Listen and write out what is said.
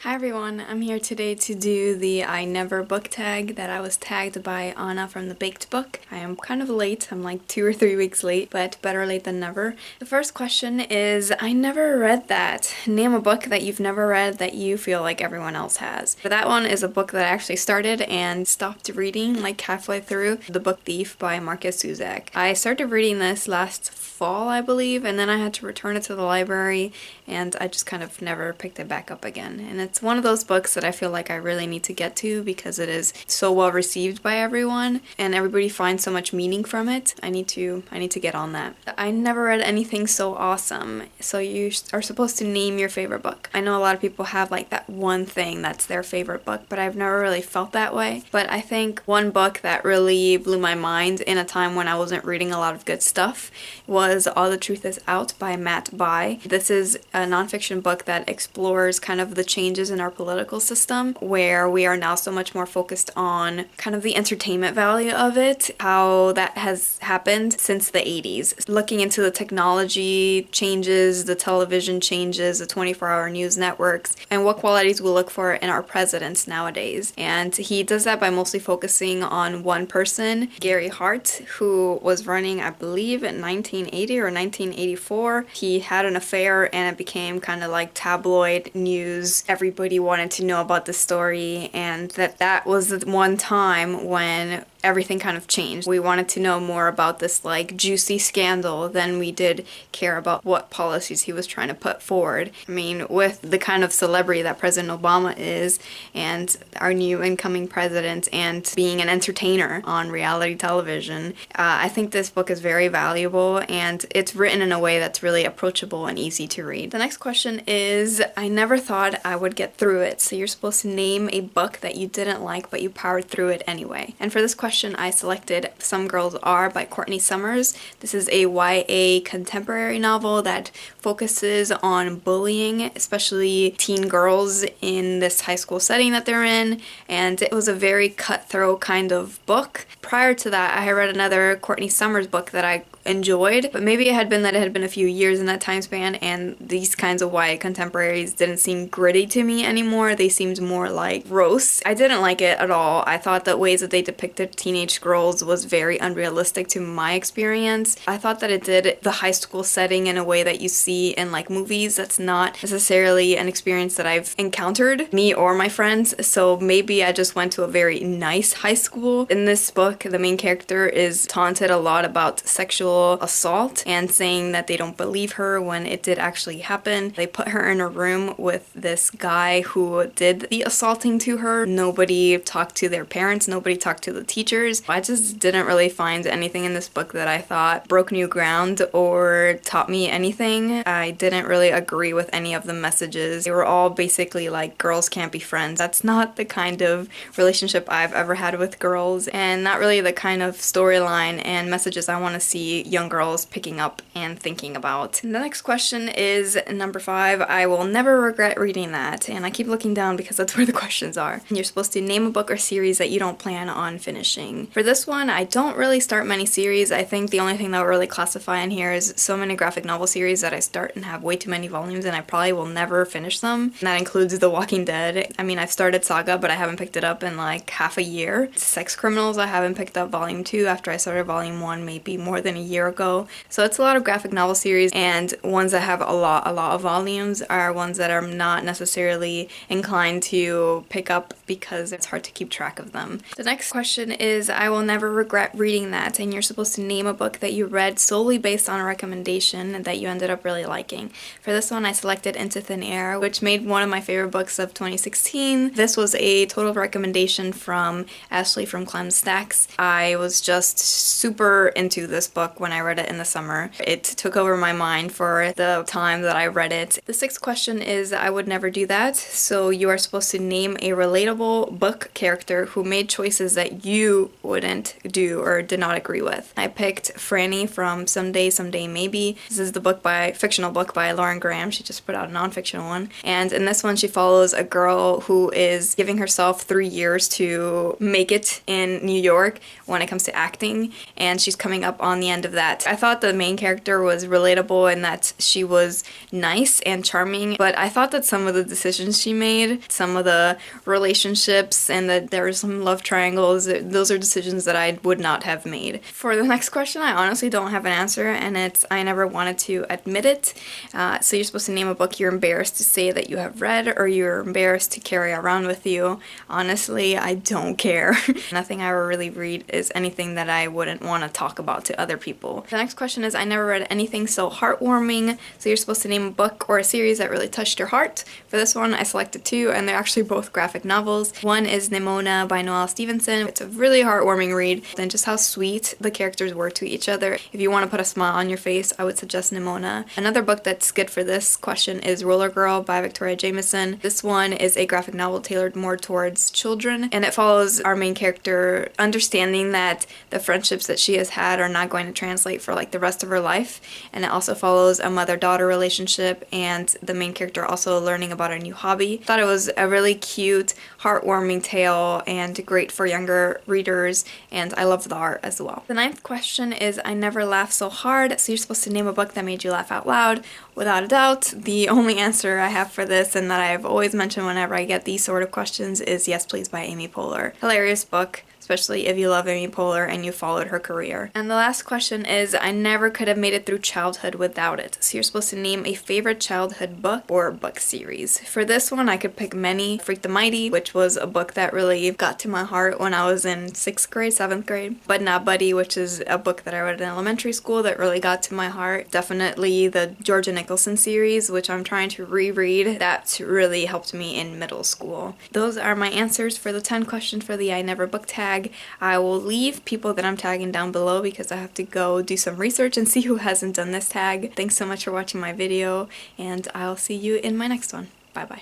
Hi everyone, I'm here today to do the I Never book tag that I was tagged by Anna from the Baked Book. I am kind of late, I'm like 2 or 3 weeks late, but better late than never. The first question is, I never read that. Name a book that you've never read that you feel like everyone else has. That one is a book that I actually started and stopped reading like halfway through, The Book Thief by Marcus Zuzak. I started reading this last fall, I believe, and then I had to return it to the library and I just kind of never picked it back up again. And it's one of those books that I feel like I really need to get to because it is so well received by everyone and everybody finds so much meaning from it. I need to get on that. I never read anything so awesome. So you are supposed to name your favorite book. I know a lot of people have like that one thing that's their favorite book, but I've never really felt that way. But I think one book that really blew my mind in a time when I wasn't reading a lot of good stuff was All the Truth Is Out by Matt Bai. This is a nonfiction book that explores kind of the changes in our political system, where we are now so much more focused on kind of the entertainment value of it, how that has happened since the 80s. Looking into the technology changes, the television changes, the 24-hour news networks, and what qualities we look for in our presidents nowadays. And he does that by mostly focusing on one person, Gary Hart, who was running, I believe, in 1980 or 1984. He had an affair and it became kind of like tabloid news. Everybody wanted to know about the story, and that was the one time when everything kind of changed. We wanted to know more about this like juicy scandal than we did care about what policies he was trying to put forward. I mean, with the kind of celebrity that President Obama is and our new incoming president and being an entertainer on reality television, I think this book is very valuable and it's written in a way that's really approachable and easy to read. The next question is, I never thought I would get through it. So you're supposed to name a book that you didn't like but you powered through it anyway. And for this question, I selected Some Girls Are by Courtney Summers. This is a YA contemporary novel that focuses on bullying, especially teen girls in this high school setting that they're in, and it was a very cutthroat kind of book. Prior to that, I had read another Courtney Summers book that I enjoyed, but maybe it had been that it had been a few years in that time span and these kinds of YA contemporaries didn't seem gritty to me anymore. They seemed more like gross. I didn't like it at all. I thought that ways that they depicted teenage girls was very unrealistic to my experience. I thought that it did the high school setting in a way that you see in like movies. That's not necessarily an experience that I've encountered, me or my friends, so maybe I just went to a very nice high school. In this book, the main character is taunted a lot about sexual assault and saying that they don't believe her when it did actually happen. They put her in a room with this guy who did the assaulting to her. Nobody talked to their parents, nobody talked to the teachers. I just didn't really find anything in this book that I thought broke new ground or taught me anything. I didn't really agree with any of the messages. They were all basically like, girls can't be friends. That's not the kind of relationship I've ever had with girls, and not really the kind of storyline and messages I want to see young girls picking up and thinking about. The next question is number 5. I will never regret reading that, and I keep looking down because that's where the questions are. You're supposed to name a book or series that you don't plan on finishing. For this one, I don't really start many series. I think the only thing that will really classify in here is so many graphic novel series that I start and have way too many volumes and I probably will never finish them. And that includes The Walking Dead. I mean, I've started Saga, but I haven't picked it up in like half a year. Sex Criminals, I haven't picked up volume 2 after I started volume 1 maybe more than a year ago. So it's a lot of graphic novel series, and ones that have a lot of volumes are ones that I'm not necessarily inclined to pick up because it's hard to keep track of them. The next question is, I will never regret reading that, and you're supposed to name a book that you read solely based on a recommendation that you ended up really liking. For this one, I selected Into Thin Air, which made one of my favorite books of 2016. This was a total recommendation from Ashley from Clem Stacks. I was just super into this book when I read it in the summer. It took over my mind for the time that I read it. The sixth question is, I would never do that. So you are supposed to name a relatable book character who made choices that you wouldn't do or did not agree with. I picked Franny from Someday, Someday Maybe. This is the book by fictional fictional book by Lauren Graham. She just put out a non-fictional one. And in this one, she follows a girl who is giving herself 3 years to make it in New York when it comes to acting, and she's coming up on the end of that. I thought the main character was relatable and that she was nice and charming, but I thought that some of the decisions she made, some of the relationships, and that there were some love triangles, those are decisions that I would not have made. For the next question, I honestly don't have an answer, and it's I never wanted to admit it. So you're supposed to name a book you're embarrassed to say that you have read or you're embarrassed to carry around with you. Honestly, I don't care. Nothing I ever really read is anything that I wouldn't want to talk about to other people. The next question is I never read anything so heartwarming. So you're supposed to name a book or a series that really touched your heart. For this one, I selected two, and they're actually both graphic novels. One is Nimona by Noelle Stevenson. It's a really heartwarming read, and just how sweet the characters were to each other. If you want to put a smile on your face, I would suggest Nimona. Another book that's good for this question is Roller Girl by Victoria Jamieson. This one is a graphic novel tailored more towards children, and it follows our main character understanding that the friendships that she has had are not going to translate for like the rest of her life, and it also follows a mother-daughter relationship and the main character also learning about a new hobby. I thought it was a really cute, heartwarming tale and great for younger readers, and I loved the art as well. The ninth question is I never laughed so hard. So you're supposed to name a book that made you laugh out loud. Without a doubt, the only answer I have for this, and that I've always mentioned whenever I get these sort of questions, is Yes Please by Amy Poehler. Hilarious book, especially if you love Amy Poehler and you followed her career. And the last question is I never could have made it through childhood without it. So you're supposed to name a favorite childhood book or book series. For this one, I could pick many. Freak the Mighty, which was a book that really got to my heart when I was in 6th grade, 7th grade. But Not Buddy, which is a book that I read in elementary school that really got to my heart. Definitely the Georgia Nicolson series, which I'm trying to reread. That really helped me in middle school. Those are my answers for the 10 questions for the I Never book tag. I will leave people that I'm tagging down below because I have to go do some research and see who hasn't done this tag. Thanks so much for watching my video, and I'll see you in my next one. Bye bye.